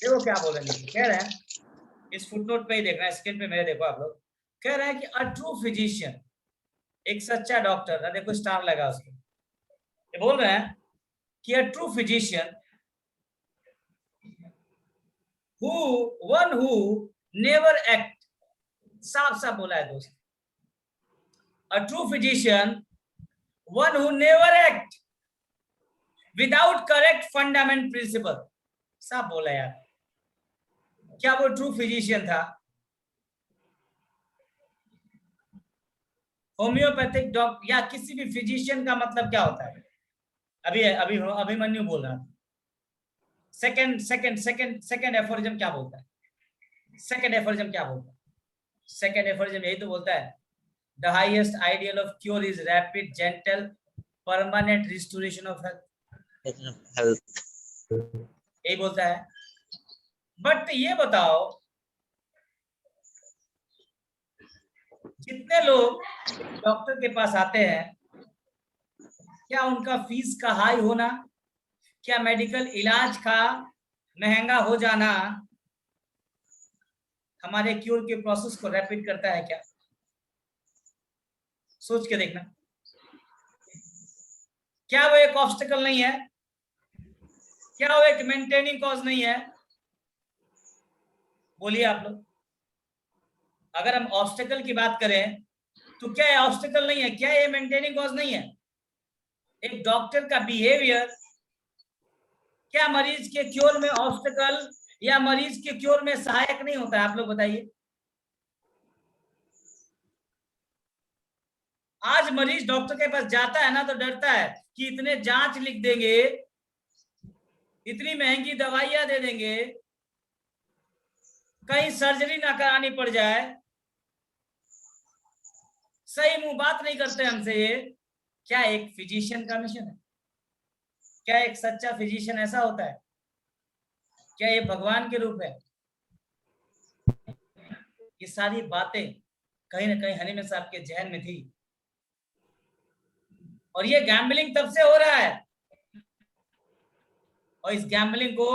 देखो क्या बोल रहे हैं, कह रहे हैं इस फुटनोट पे ही देखना है, स्क्रीन पे मेरे देखो आप लोग। कह रहे हैं कि अ ट्रू फिजिशियन, एक सच्चा डॉक्टर, देखो स्टार लगा उसको, ये बोल रहे हैं कि a true physician who never act, साफ साफ बोला है दोस्त, a true physician one who never act without correct fundamental principle, साफ बोला यार। क्या वो ट्रू फिजिशियन था? होम्योपैथिक डॉक्टर या किसी भी फिजिशियन का मतलब क्या होता है? अभी अभी अभिमन्यु बोल रहा था। सेकंड एफोरिज्म क्या बोलता है? सेकंड एफोरिज्म क्या बोलता है? सेकंड एफोरिज्म यही तो बोलता है, the highest ideal of cure is rapid gentle permanent restoration of health, यही बोलता है। बट ये बताओ, जितने लोग डॉक्टर के पास आते हैं, क्या उनका फीस का हाई होना, क्या मेडिकल इलाज का महंगा हो जाना हमारे क्योर के प्रोसेस को रैपिड करता है क्या? सोच के देखना। क्या वो एक ऑब्स्टिकल नहीं है? क्या वो एक मेंटेनिंग कॉज नहीं है? बोलिए आप लोग। अगर हम ऑब्स्टिकल की बात करें तो क्या ये ऑब्स्टिकल नहीं है? क्या ये मेंटेनिंग कॉज नहीं है? एक डॉक्टर का बिहेवियर क्या मरीज के क्योर में ऑब्स्टिकल या मरीज के क्योर में सहायक नहीं होता है? आप लोग बताइए। आज मरीज डॉक्टर के पास जाता है ना तो डरता है कि इतने जांच लिख देंगे, इतनी महंगी दवाइयां दे देंगे, कहीं सर्जरी ना करानी पड़ जाए, सही मुंह बात नहीं करते हमसे। ये क्या एक फिजिशियन का मिशन है? क्या एक सच्चा फिजिशियन ऐसा होता है? क्या ये भगवान के रूप है? ये सारी बातें कहीं ना कहीं हनीमैन साहब के जहन में थी, और ये गैम्बलिंग तब से हो रहा है। और इस गैम्बलिंग को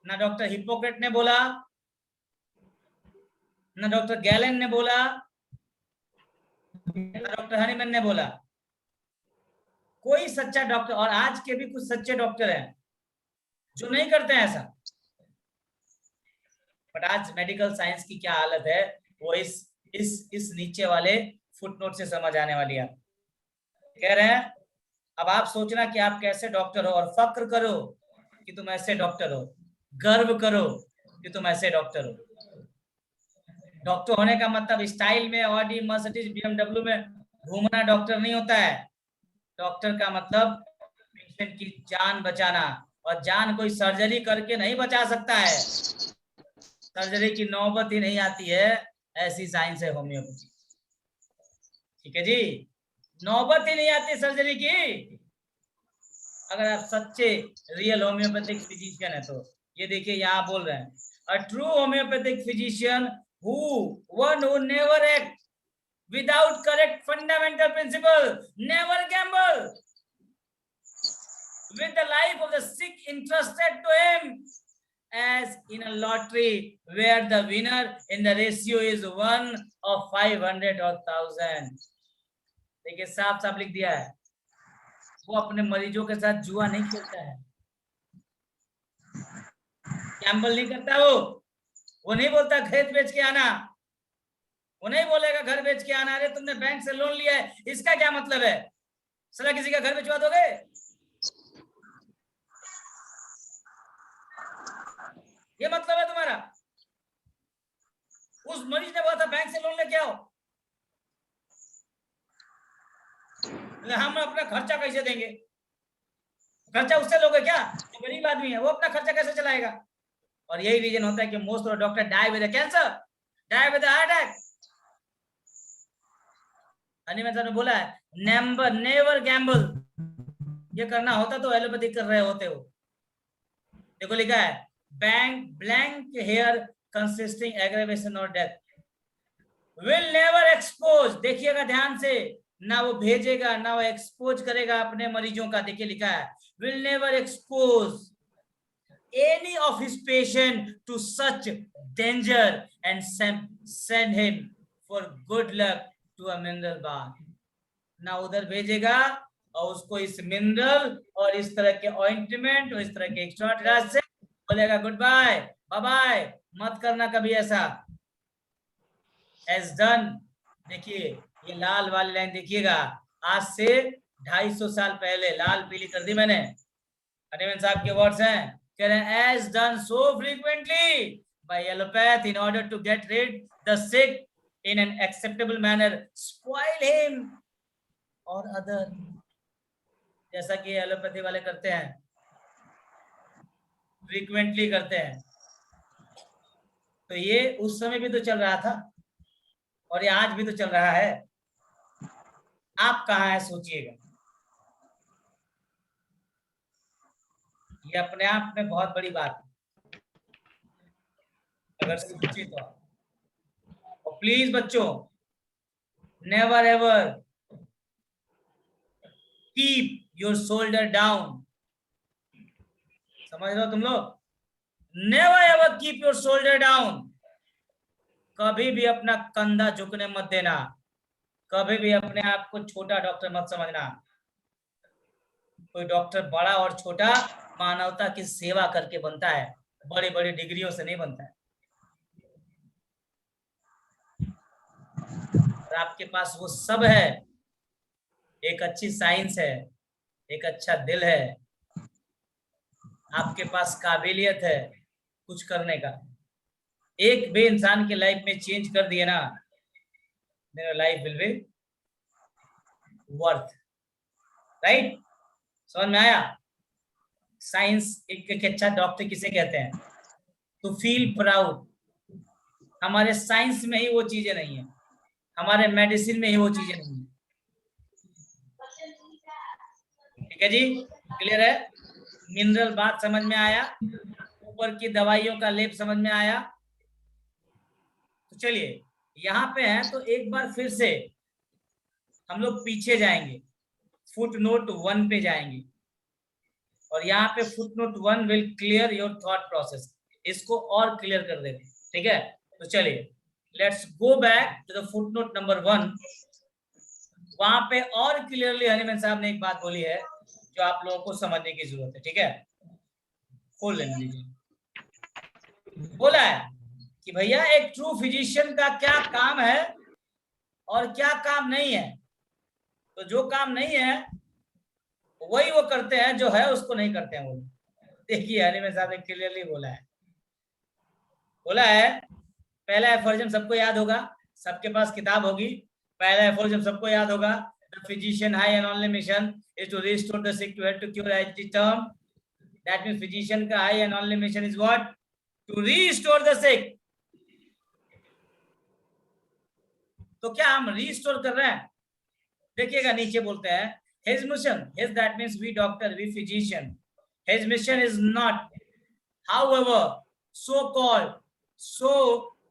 ना डॉक्टर हिप्पोक्रेट ने बोला, ना डॉक्टर गैलन ने बोला, ना डॉक्टर हनीमैन ने बोला। कोई सच्चा डॉक्टर, और आज के भी कुछ सच्चे डॉक्टर हैं जो नहीं करते हैं ऐसा। बट आज मेडिकल साइंस की क्या हालत है, वो इस नीचे वाले फुटनोट से समझ आने वाली है। कह रहे हैं अब आप सोचना कि आप कैसे डॉक्टर हो, और फक्र करो कि तुम ऐसे डॉक्टर हो, गर्व करो कि तुम ऐसे डॉक्टर हो। डॉक्टर होने का मतलब स्टाइल में ऑडी मर्सिडीज बीएमडब्ल्यू में घूमना डॉक्टर नहीं होता है। डॉक्टर का मतलब पेशेंट की जान बचाना, और जान कोई सर्जरी करके नहीं बचा सकता है। सर्जरी की नौबत ही नहीं आती है, ऐसी साइंस है होम्योपैथी। ठीक है जी, नौबत ही नहीं आती सर्जरी की, अगर आप सच्चे रियल होम्योपैथिक फिजिशियन है तो। ये देखिए यहाँ बोल रहे हैं, a true homeopathic physician one who never act without correct fundamental principle, never gamble with the life of the sick entrusted to him as in a lottery where the winner in the ratio is 1 of 500 or 1000। देखिए साफ साफ लिख दिया है, वो अपने मरीजों के साथ जुआ नहीं खेलता है, गैम्बल नहीं करता। वो नहीं बोलता खेत बेच के आना, वो नहीं बोलेगा घर बेच के आना। अरे तुमने बैंक से लोन लिया है, इसका क्या मतलब है? साला किसी का घर बेचवा दोगे? ये मतलब है तुम्हारा? उस मरीज ने बोला था बैंक से लोन लेके आओ, हम अपना खर्चा कैसे देंगे? खर्चा उससे लोगे क्या जो गरीब आदमी है? वो अपना खर्चा कैसे चलाएगा? और यही रीजन होता है कि most of doctor die with cancer, die with heart attack. Hahnemann साहब ने बोला है नेवर गैम्बल। ये करना होता तो एलोपैथिक कर रहे होते हो। देखो लिखा है bank blank here consisting aggravation और डेथ विल नेवर एक्सपोज। देखिएगा ध्यान से, ना वो भेजेगा ना वो एक्सपोज करेगा अपने मरीजों का। देखिए लिखा है will never expose any of his patient to such danger and send him for good luck to a mineral bath. ना उधर भेजेगा और उसको इस मिनरल और इस तरह के ऑइंटमेंट और इस तरह के एक्स्ट्रा इलाज से बोलेगा गुड बाय, बाय बाय, मत करना कभी ऐसा। एज डन, देखिए ये लाल वाली लाइन देखिएगा, आज से 250 साल पहले लाल पीली कर दी मैंने, हनीमैन साहब के वर्ड्स हैं, कह रहे हैं as done so frequently by allopath in order to get rid the sick in an acceptable manner, spoil him और अदर, जैसा कि एलोपैथी वाले करते हैं, फ्रीक्वेंटली करते हैं। तो ये उस समय भी तो चल रहा था और ये आज भी तो चल रहा है। आप कहाँ है सोचिएगा। ये अपने आप में बहुत बड़ी बात है अगर सोचिए तो। और प्लीज बच्चों, never ever keep your shoulder down, समझ रहे हो तुम लोग, never ever keep your shoulder down, कभी भी अपना कंधा झुकने मत देना, कभी भी अपने आप को छोटा डॉक्टर मत समझना। कोई डॉक्टर बड़ा और छोटा मानवता की सेवा करके बनता है, बड़ी बड़ी डिग्रियों से नहीं बनता है। और आपके पास वो सब है, एक अच्छी साइंस है, एक अच्छा दिल है, आपके पास काबिलियत है कुछ करने का। एक भी इंसान के लाइफ में चेंज कर दिए ना, मेरा life will be worth, right? समझ में आया? साइंस एक अच्छा डॉक्टर किसे कहते हैं? तो फील प्राउड। हमारे साइंस में ही वो चीजें नहीं है, हमारे मेडिसिन में ही वो चीजें नहीं है। ठीक है जी, क्लियर है? मिनरल बात समझ में आया, ऊपर की दवाइयों का लेप समझ में आया। तो चलिए यहाँ पे है, तो एक बार फिर से हम लोग पीछे जाएंगे, फुटनोट 1 पे जाएंगे और यहाँ पे footnote 1 will clear your thought process, इसको और क्लियर कर देंगे। ठीक है, तो चलिए let's go back to the footnote number 1। वहां पे और क्लियरली हनीमैन साहब ने एक बात बोली है जो आप लोगों को समझने की जरूरत है। ठीक है, खोल लेने दीजिए। बोला है कि भैया एक ट्रू फिजिशियन का क्या काम है और क्या काम नहीं है। तो जो काम नहीं है वही वो करते हैं, जो है उसको नहीं करते हैं वो। देखिए हनीमैन साहब ने क्लियरली बोला है पहला एफोरिज्म सबको याद होगा, सबके पास किताब होगी। पहला एफोरिज्म सबको याद होगा, the physician high and only mission is to restore the sick to health to cure as the term. That means physician का high and only mission is what? To restore the sick. तो क्या हम restore कर रहे हैं? देखिएगा नीचे बोलते हैं his mission, his that means we doctor, we physician, his mission is not however so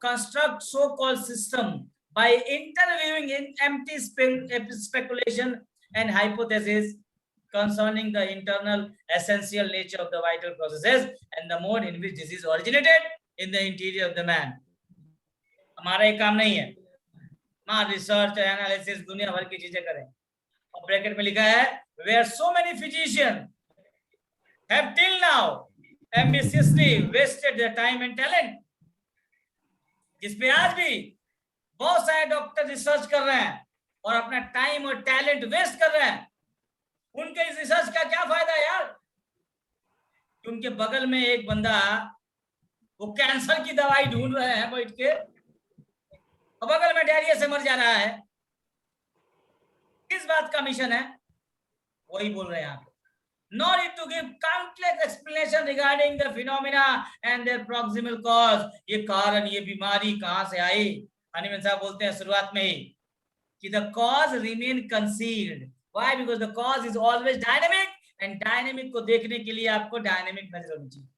construct so-called system by interviewing in empty speculation and hypothesis concerning the internal essential nature of the vital processes and the mode in which disease originated in the interior of the man। हमारा ये काम नहीं है मां research analysis दुनिया भर की चीजें करें। और ब्रैकेट में लिखा है where so many physicians have till now ambitiously wasted their time and talent, जिसपे आज भी बहुत सारे डॉक्टर रिसर्च कर रहे हैं और अपना टाइम और टैलेंट वेस्ट कर रहे हैं। उनके इस रिसर्च का क्या फायदा यार? उनके बगल में एक बंदा वो कैंसर की दवाई ढूंढ रहे हैं बैठ के, और बगल में डायरिया से मर जा रहा है। किस बात का मिशन है? वही बोल रहे हैं आप। No need to give countless explanation regarding the phenomena and their proximal cause। ये कारण, ये बीमारी कहां से आई? हनीमैन साहब बोलते हैं शुरुआत में ही कि the cause remain concealed। Why? Because the cause is always dynamic and dynamic को देखने के लिए आपको डायनेमिक नजर होनी चाहिए।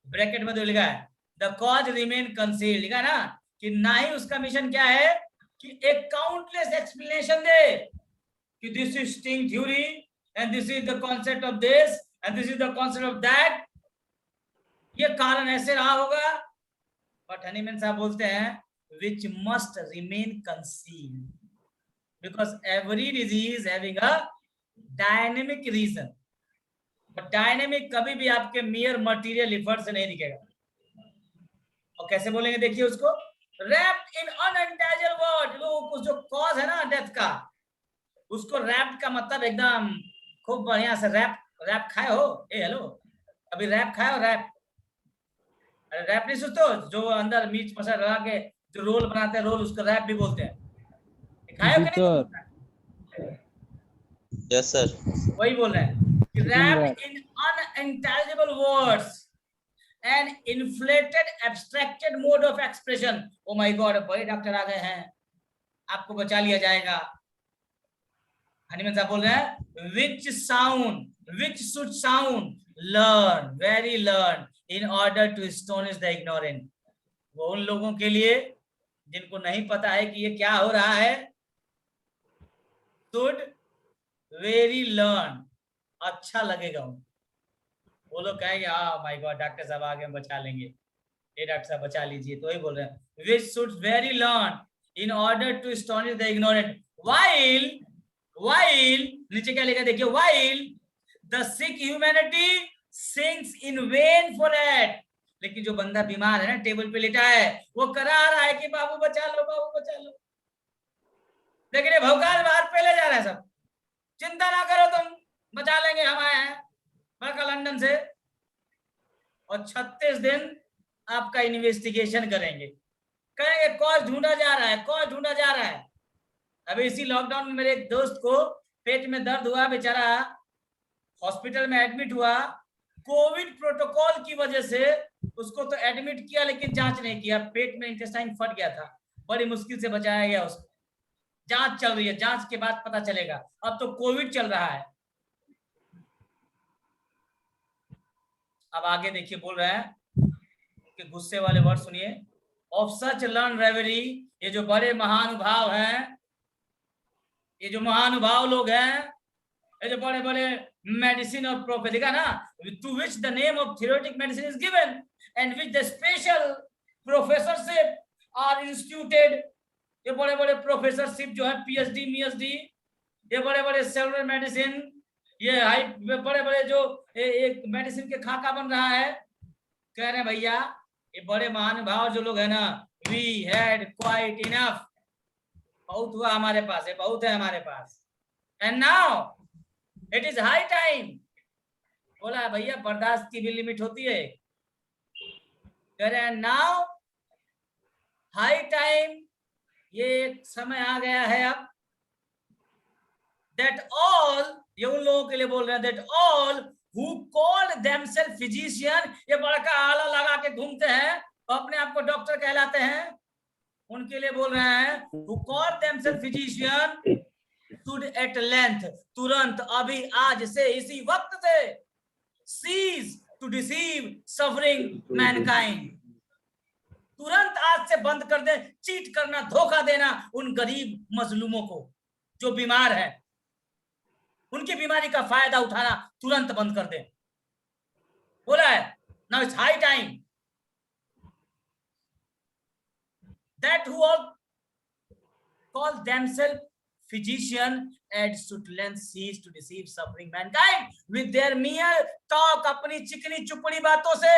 ब्रैकेट में तो लिखा है the cause remain concealed, लिखा ना कि ना ही उसका मिशन क्या है कि एक काउंटलेस एक्सप्लेनेशन दे कि this is sting theory and this is the concept of this and this is the concept of that। ये कारण ऐसे रहा होगा, बट हनीमैन साहब बोलते हैं which must remain concealed because every disease having a dynamic reason. But dynamic कभी भी आपके मियर मटेरियल इफर्ट से नहीं दिखेगा। और कैसे बोलेंगे देखिए उसको, रैप्ड इन अनएंटाइजल वर्ड। लोग जो कॉज है ना डेथ का, उसको रैप्ड का मतलब एकदम खूब बढ़िया से रैप। रैप खाए हो? ए हेलो, अभी रैप खाए हो? रैप, अरे रैप नहीं सोचते हो, जो अंदर मिर्च मसाला लगा के जो रोल बनाते हैं, रोल, उसको रैप भी बोलते हैं। खाए हो जी कि नहीं सर। तुम? Yes sir. वही बोल रहे हैं कि chicken wrapped wrap. In unintelligible words and inflated abstracted mode of expression. Oh my god, बड़े डॉक्टर आ गए हैं, आपको बचा लिया जाएगा। हनीमैन साहब बोल रहे हैं which sound, which should sound learn, very learn in order to astonish the ignorant. वो उन लोगों के लिए जिनको नहीं पता है कि ये क्या हो रहा है, शुड वेरी लर्न, अच्छा लगेगा उनको। वो लोग कहेंगे हाँ माय गॉड डॉक्टर साहब आगे हम बचा लेंगे, ये डॉक्टर साहब बचा लीजिए। तो वही बोल रहे हैं which should very learn in order to astonish the ignorant while, while नीचे क्या लिखा देखिए, while the sick humanity sings in vain for it. लेकिन जो बंदा बीमार है ना, टेबल पे लेटा है, वो करा रहा है कि बाबू बचा लो, बाबू बचा लो, लेकिन ये भौकाल बाहर पहले जा रहा है सब। चिंता ना करो तुम, बचा लेंगे, हम आए हैं बड़का लंदन से, और 36 दिन आपका इन्वेस्टिगेशन करेंगे, कहेंगे कॉज ढूंढा जा रहा है, कॉज ढूंढा जा रहा है। अभी इसी लॉकडाउन में मेरे एक दोस्त को पेट में दर्द हुआ, बेचारा हॉस्पिटल में एडमिट हुआ। कोविड प्रोटोकॉल की वजह से उसको तो एडमिट किया लेकिन जांच नहीं किया, पेट में इंटेस्टाइन फट गया था, बड़ी मुश्किल से बचाया गया उसको। जांच चल रही है, जांच के बाद पता चलेगा, अब तो कोविड चल रहा है। अब आगे देखिए बोल रहे हैं कि गुस्से वाले वर्ड सुनिए, ऑफ सच लर्न रेवरी। ये जो बड़े महानुभाव हैं, ये जो महानुभाव लोग हैं, ये जो बड़े बड़े मेडिसिन और प्रोफेसर, देखा ना, to which the name of theoretic medicine is given and which the special professorship are instituted. ये बड़े बड़े प्रोफेसरशिप जो है, पीएचडी मीएचडी, ये बड़े बड़े सेलुलर मेडिसिन, ये हाई बड़े बड़े जो एक मेडिसिन के खाका बन रहा है, कह रहे हैं भैया ये बड़े महानुभाव जो लोग है ना, वी हैड क्वाइट इनफ, बहुत हुआ हमारे पास, ये बहुत है हमारे पास, and now it is high time. बोला भैया बर्दाश्त की भी लिमिट होती है, कह रहे हैं नाउ हाई टाइम, ये समय आ गया है अब, दैट ऑल, ये उन लोगों के लिए बोल रहे हैं, that all who call themselves physician, ये बड़का आला लगा के घूमते हैं और अपने आप को डॉक्टर कहलाते हैं, उनके लिए बोल रहे हैं who call themselves physician should at length, तुरंत, अभी, आज से, इसी वक्त से, cease to deceive suffering mankind, तुरंत आज से बंद कर दे चीट करना, धोखा देना उन गरीब मजलूमों को जो बीमार है, उनकी बीमारी का फायदा उठाना तुरंत बंद कर दे। बोला है now it's high time that who all call themselves physician and should lend cease to deceive suffering mankind with their mere talk, अपनी चिकनी चुपड़ी बातों से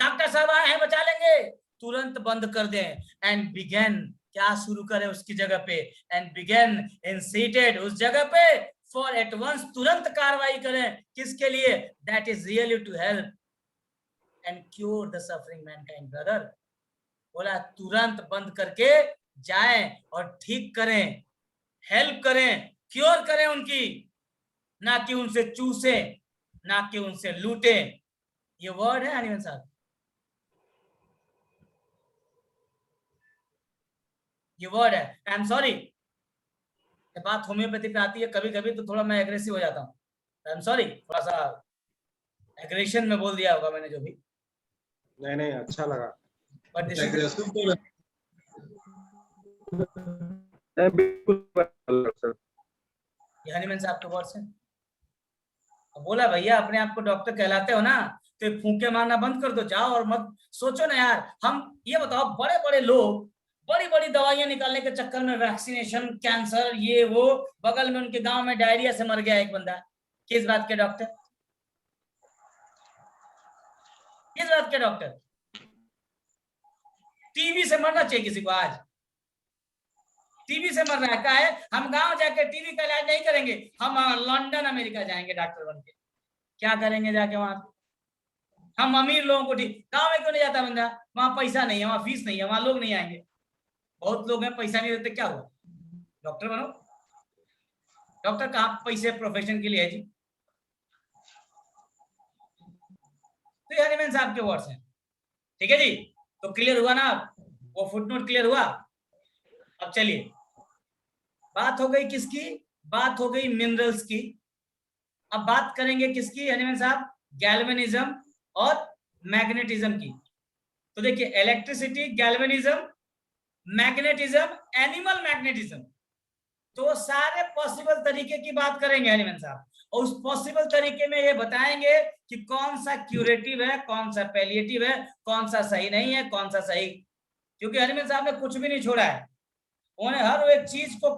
डॉक्टर साहब आए हैं बचा लेंगे, तुरंत बंद कर दें, एंड बिगेन, क्या शुरू करें उसकी जगह पे, एंड बिगेन इन सीटेड, उस जगह पे, फॉर एट वंस, तुरंत कार्रवाई करें, किसके लिए, that is really to help and cure the suffering mankind brother. बोला तुरंत बंद करके जाएं और ठीक करें, हेल्प करें, क्योर करें उनकी, ना कि उनसे चूसे, ना कि उनसे लूटे। ये वर्ड है हनीमैन साहब, ये वर्ड है। आई एम सॉरी, बात होम्योपैथी पे आती है कभी कभी तो थोड़ा मैं एग्रेसिव हो जाता हूँ, आई एम सॉरी, थोड़ा सा एग्रेशन में बोल दिया होगा मैंने जो भी। नहीं नहीं अच्छा लगा, बट दिस इज एग्रेसिव तो बिल्कुल सर। ये हनीमैन साहब के वर्ड्स हैं। बोला भैया अपने आप को डॉक्टर कहलाते हो ना, तो फूंके मारना बंद कर दो, जाओ और मत सोचो ना यार। हम ये बताओ, बड़े बड़े लोग बड़ी बड़ी दवाइयां निकालने के चक्कर में वैक्सीनेशन, कैंसर, ये वो, बगल में उनके गांव में डायरिया से मर गया एक बंदा। किस बात के डॉक्टर? किस बात के डॉक्टर? टीबी से मरना चाहिए किसी को आज? टीबी से मर रहा है, क्या है? हम गांव जाके टीबी का इलाज नहीं करेंगे, हम लंदन अमेरिका जाएंगे डॉक्टर बन के। क्या करेंगे जाके वहां? हम अमीर लोगों को ठीक, गांव में क्यों नहीं जाता बंदा? वहां पैसा नहीं है, वहां फीस नहीं है, वहां लोग नहीं आएंगे। बहुत लोग हैं, पैसा नहीं देते, क्या हुआ? डॉक्टर बनो। डॉक्टर कहाँ पैसे प्रोफेशन के लिए है जी? तो ये हनीमैन साहब के वर्ड्स हैं, ठीक है जी। तो क्लियर हुआ ना? वो फुटनोट क्लियर हुआ? अब चलिए, बात हो गई किसकी? बात हो गई मिनरल्स की। अब बात करेंगे किसकी हनीमैन साहब? गैल्वेनिज्म और मैग्नेटिज्म की। तो देखिए, इलेक्ट्रिसिटी, गैल्वेनिज्म, मैग्नेटिज्म, एनिमल मैग्नेटिज्म, तो सारे पॉसिबल तरीके की बात करेंगे हनीमैन साहब। और उस पॉसिबल तरीके में ये बताएंगे कि कौन सा क्यूरेटिव है, कौन सा पैलिएटिव है, कौन सा सही नहीं है, कौन सा सही। क्योंकि हनीमैन साहब ने कुछ भी नहीं छोड़ा है, उन्होंने हर एक चीज को